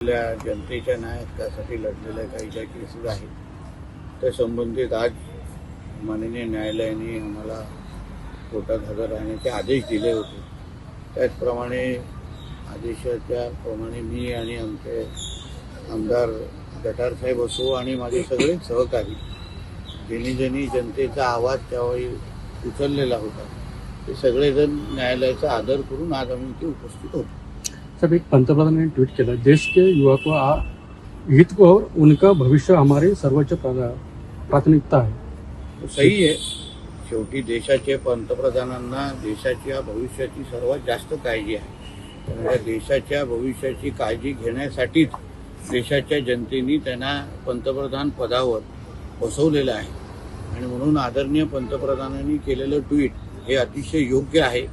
जनतेच्या न्यायासाठी लढलेल्या काही ज्या केसेस आहेत त्या संबंधित आज माननीय न्यायालयाने आम्हाला कोर्टात हजर राहण्याचे आदेश दिले होते। त्याचप्रमाणे आदेशाच्या प्रमाणे मी आणि आमचे आमदार गटार साहेब असो आणि माझे सगळे सहकारी ज्यांनी जनतेचा आवाज त्यावेळी उचललेला होता ते सगळेजण न्यायालयाचा आदर करून आज आम्ही इथे उपस्थित होतो। सब एक पंतप्रधान ने ट्वीट किया, देश के युवा को हित को और उनका भविष्य हमारी सर्वोच्च प्राथमिकता है। सही आहे। शेवटी देशाचे पंतप्रधानांना देशाच्या भविष्याची सर्वात जास्त काळजी आहे। त्यामुळे देशाच्या भविष्याची काळजी घेण्यासाठीच देशाच्या जनतेने त्यांना पंतप्रधान पदावर बसवलेलं आहे आणि म्हणून आदरणीय पंतप्रधानांनी केलेलं ट्विट हे अतिशय योग्य आहे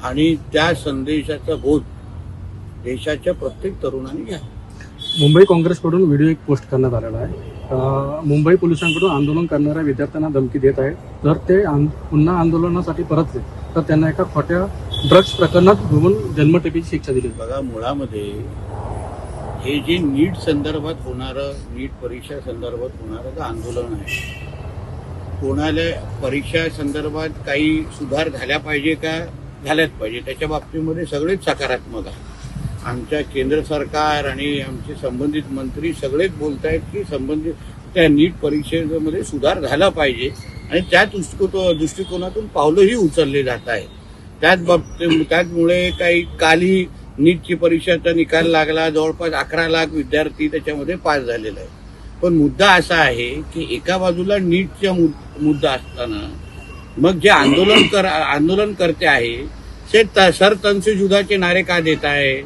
आणि त्या संदेशाचा बोध देशाच्या प्रत्येक तरुणाने घ्या। मुंबई काँग्रेसकडून व्हिडिओ एक पोस्ट करण्यात आलेला आहे। मुंबई पोलिसांकडून आंदोलन करणाऱ्या विद्यार्थ्यांना धमकी देत आहे, जर ते पुन्हा आंदोलनासाठी परतले तर त्यांना एका खोट्या ड्रग्ज प्रकरणात घेऊन जन्मठेपेची शिक्षा दिली। बघा, मुळामध्ये हे जे नीट संदर्भात होणारं नीट परीक्षा संदर्भात होणारं आंदोलन आहे, कोणाला परीक्षा संदर्भात काही सुधार झाल्या पाहिजे का झाल्याच पाहिजे त्याच्या बाबतीमध्ये सगळेच सकारात्मक आहे। आमच्या केंद्र सरकार आणि आमचे संबंधित मंत्री सगळेच बोलत आहेत की संबंधित त्या नीट परीक्षेमध्ये सुधार झाला पाहिजे आणि त्या दृष्टिकोनातून पावलंही उचलले जात आहे। त्याचमुळे काही कालही नीटची परीक्षेचा निकाल लागला, जवळपास 11 लाख विद्यार्थी त्याच्यामध्ये पास झालेला आहे। पण मुद्दा असा आहे की एका बाजूला नीटचा मुद्दा असताना मग जे आंदोलन करते आहे ते सरतनसे जुदाचे नारे का देत आहे,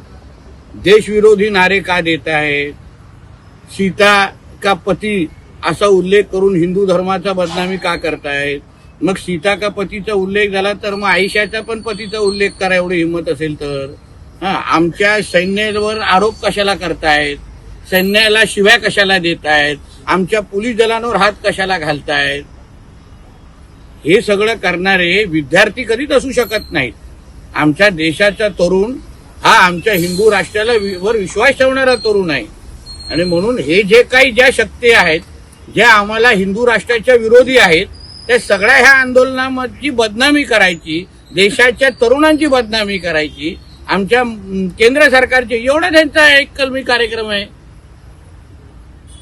देश विरोधी नारे का देता है, सीता का पति असा उल्लेख करून हिंदू धर्माचा बदनामी का करतायत। मग सीता का पतीचा उल्लेख झाला तर मग आयशाचा पण पतीचा उल्लेख करा एवढी हिंमत असेल तर आमच्या सैन्यावर आरोप कशाला करतायत, सैन्याला शिव्या कशाला देतायत, आमच्या पोलीस दलांवर हात कशाला घालतायत। हे सगळं करणारे विद्यार्थी कधीच असू शकत नाहीत। आमच्या देशाचा तरुण हा आमच्या हिंदू राष्ट्राला वर विश्वास ठेवणारा तरुण आहे आणि म्हणून हे जे काही ज्या शक्ती आहेत ज्या आम्हाला हिंदू राष्ट्राच्या विरोधी आहेत त्या सगळ्या ह्या आंदोलनाची बदनामी करायची, देशाच्या तरुणांची बदनामी करायची, आमच्या केंद्र सरकारचे एवढा त्यांचा एक कलमी कार्यक्रम आहे।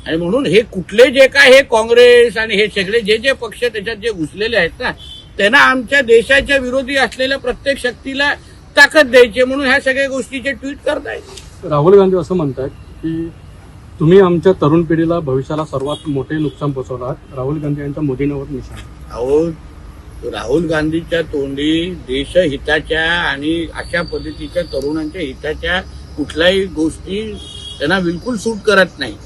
आणि म्हणून हे कुठले जे काय हे काँग्रेस आणि हे सगळे जे पक्ष त्याच्यात जे घुसलेले आहेत ना त्यांना आमच्या देशाच्या विरोधी असलेल्या प्रत्येक शक्तीला ताकद द्यायची म्हणून ह्या सगळ्या गोष्टीचे ट्विट करतायत। राहुल गांधी असं म्हणतात की तुम्ही आमच्या तरुण पिढीला भविष्याला सर्वात मोठे नुकसान पोहोचवलं। राहुल गांधी यांच्या मोदींवर निशाण। अहो, राहुल गांधीच्या तोंडी देशहिताच्या आणि अशा पद्धतीच्या तरुणांच्या हिताच्या कुठल्याही गोष्टी त्यांना बिलकुल सूट करत नाही।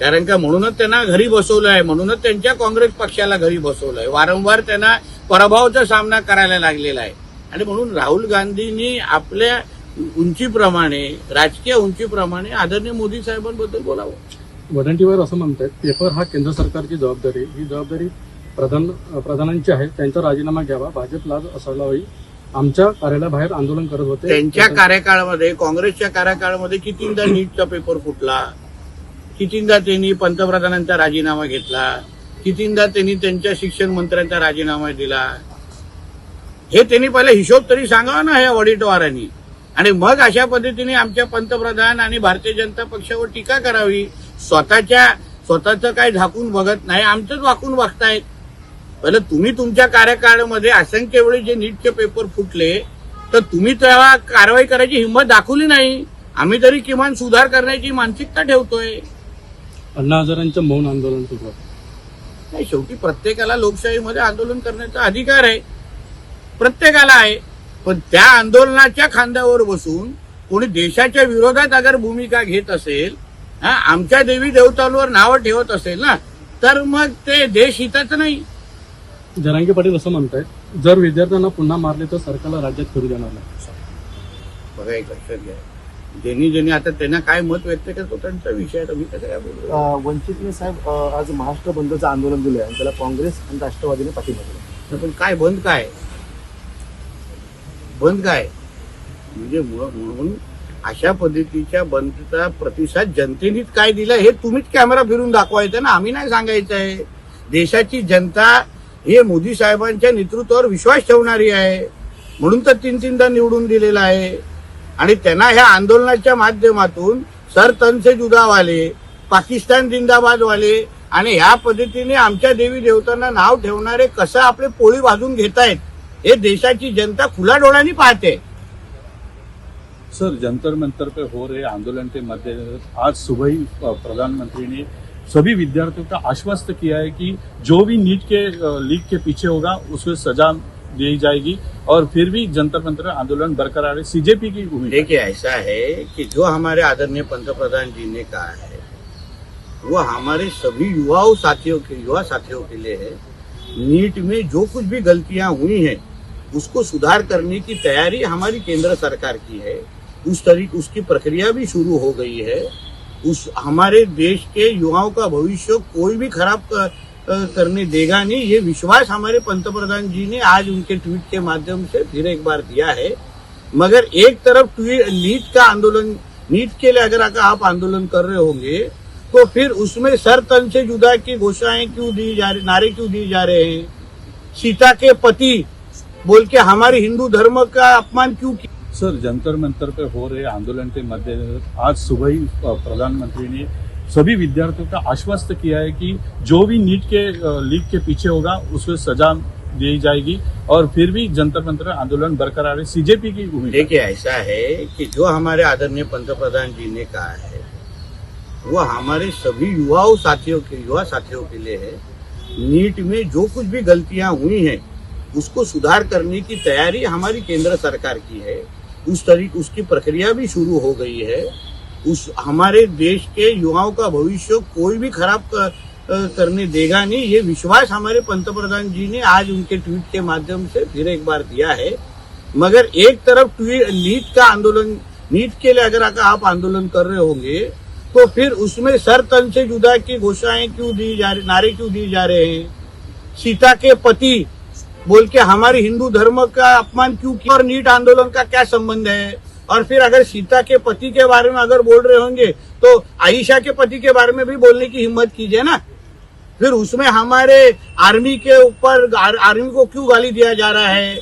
कारण का म्हणूनच त्यांना घरी बसवलं आहे, म्हणूनच त्यांच्या काँग्रेस पक्षाला घरी बसवलं आहे, वारंवार त्यांना पराभवाचा सामना करायला लागलेला आहे। आणि म्हणून राहुल गांधींनी आपल्या उंचीप्रमाणे राजकीय उंचीप्रमाणे आदरणीय मोदी साहेबांबद्दल बोलावं। वदंतीवर असं म्हणतात पेपर हा केंद्र सरकारची जबाबदारी, ही जबाबदारी प्रधानांची आहे, त्यांचा राजीनामा घ्यावा, भाजपला असायला हवी। आमच्या कार्यालयाबाहेर आंदोलन करत होते। त्यांच्या कार्यकाळामध्ये काँग्रेसच्या कार्यकाळामध्ये कितींदा नीटचा पेपर फुटला, कितींदा त्यांनी पंतप्रधानांचा राजीनामा घेतला, कितींदा त्यांनी त्यांच्या शिक्षण मंत्र्यांचा राजीनामा दिला। हे त्यांनी पहिले हिशोब तरी सांगावा ना ह्या वडीलवारांनी आणि मग अशा पद्धतीने आमच्या पंतप्रधान आणि भारतीय जनता पक्षावर टीका करावी। स्वतःचं काय झाकून बघत नाही, आमचंच वाकून बघतायत। पहिले तुम्ही तुमच्या कार्यकाळामध्ये असंख्य वेळी जे नीटचे पेपर फुटले तर तुम्ही तेव्हा कारवाई करायची हिंमत दाखवली नाही। आम्ही तरी किमान सुधार करण्याची मानसिकता ठेवतोय। अण्णा हजारेंचं मौन आंदोलन सुरू नाही, शेवटी प्रत्येकाला लोकशाहीमध्ये आंदोलन करण्याचा अधिकार आहे, प्रत्येकाला आहे। पण त्या आंदोलनाच्या खांद्यावर बसून कोणी देशाच्या विरोधात अगर भूमिका घेत असेल, आमच्या देवी देवतांवर नावं ठेवत असेल ना तर मग ते देश हिताचं नाही। जरांगे पाटील असं म्हणतायत जर विद्यार्थ्यांना पुन्हा मारले तर सरकारला राज्यात फिरू देणार नाही। बघा, एक लक्षात घ्या, ज्यांनी आता त्यांना काय मत व्यक्त करतो त्यांचा विषय आहे, मी कसं काय बोलतो। वंचितने साहेब आज महाराष्ट्र बंदचं आंदोलन दिलं आहे, त्याला काँग्रेस आणि राष्ट्रवादीने पाठिंबा दिला। पण काय बंद काय म्हणजे म्हणून अशा पद्धतीच्या बंदचा प्रतिसाद जनतेनेच काय दिला हे तुम्हीच कॅमेरा फिरून दाखवायचं ना, आम्ही नाही सांगायचं आहे. देशाची जनता हे मोदी साहेबांच्या नेतृत्वावर विश्वास ठेवणारी आहे, म्हणून तर 3-3दा निवडून दिलेला आहे. आणि त्यांना ह्या आंदोलनाच्या माध्यमातून सर तन से जुदावाले, पाकिस्तान जिंदाबादवाले आणि ह्या पद्धतीने आमच्या देवी देवतांना नाव ठेवणारे कसं आपले पोळी भाजून घेतायत हे देशाची जनता खुला डोळ्यांनी पाहते. सर, जंतर मंतर पे हो रहे आंदोलन के मद्देनजर आज सुबह ही प्रधानमंत्री ने सभी विद्यार्थियों का आश्वस्त किया है कि जो भी नीट के लीक के पीछे होगा उसको सजा दी जाएगी और फिर भी जंतर मंतर आंदोलन बरकरार है. सीजेपी की भूमिका. देखिए, ऐसा है कि जो हमारे आदरणीय पंतप्रधान जी ने कहा है वो हमारे सभी युवा साथियों के लिए है. नीट में जो कुछ भी गलतियां हुई हैं उसको सुधार करने की तैयारी हमारी केंद्र सरकार की है. उसकी प्रक्रिया भी शुरू हो गई है. हमारे देश के युवाओं का भविष्य कोई भी खराब करने देगा नहीं, ये विश्वास हमारे पंतप्रधान जी ने आज उनके ट्वीट के माध्यम से फिर एक बार दिया है. मगर एक तरफ नीट के लिए अगर आप आंदोलन कर रहे होंगे तो फिर उसमें सर तन से जुदा की घोषणाएं नारे क्यों दिए जा रहे हैं? सीता के पति बोल के हमारे हिंदू धर्म का अपमान क्यों किया? सर, जंतर मंतर पे हो रहे आंदोलन के मद्देनजर आज सुबह ही प्रधानमंत्री ने सभी विद्यार्थियों का आश्वस्त किया है कि जो भी नीट के लीक के पीछे होगा उसको सजा दी जाएगी और फिर भी जंतर मंतर आंदोलन बरकरार है. सीजेपी की भूमिका. देखिए, ऐसा है कि जो हमारे आदरणीय पंतप्रधान जी ने कहा है वो हमारे सभी युवा साथियों के लिए है. नीट में जो कुछ भी गलतियां हुई हैं उसको सुधार करने की तैयारी हमारी केंद्र सरकार की है. उसकी प्रक्रिया भी शुरू हो गई है. हमारे देश के युवाओं का भविष्य कोई भी खराब करने देगा नहीं, ये विश्वास हमारे पंतप्रधान जी ने आज उनके ट्वीट के माध्यम से फिर एक बार दिया है. मगर एक तरफ नीट के लिए अगर आप आंदोलन कर रहे होंगे तो फिर उसमें सर तन से जुदा की घोषणाएं नारे क्यों दिए जा रहे हैं? सीता के पति बोल के हमारे हिंदू धर्म का अपमान क्यों किया और नीट आंदोलन का क्या संबंध है? और फिर अगर सीता के पति के बारे में अगर बोल रहे होंगे तो आयशा के पति के बारे में भी बोलने की हिम्मत कीजिए ना. फिर उसमें हमारे आर्मी के ऊपर आर्मी को क्यों गाली दिया जा रहा है?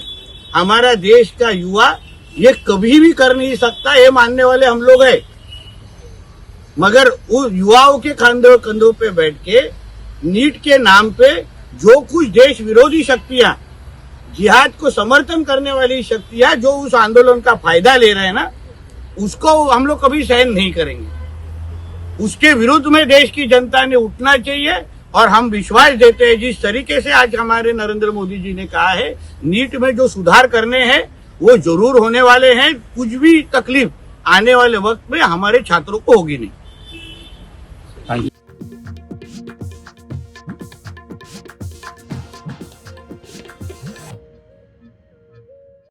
हमारा देश का युवा ये कभी भी कर नहीं सकता, ये मानने वाले हम लोग हैं. मगर उस युवाओं के कंधों पे बैठ के नीट के नाम पे जो कुछ देश विरोधी शक्तियां, जिहाद को समर्थन करने वाली शक्तियां जो उस आंदोलन का फायदा ले रहे हैं ना, उसको हम लोग कभी सहन नहीं करेंगे. उसके विरुद्ध में देश की जनता ने उठना चाहिए और हम विश्वास देते हैं जिस तरीके से आज हमारे नरेंद्र मोदी जी ने कहा है नीट में जो सुधार करने हैं वो जरूर होने वाले हैं. कुछ भी तकलीफ आने वाले वक्त में हमारे छात्रों को होगी नहीं. Thank you.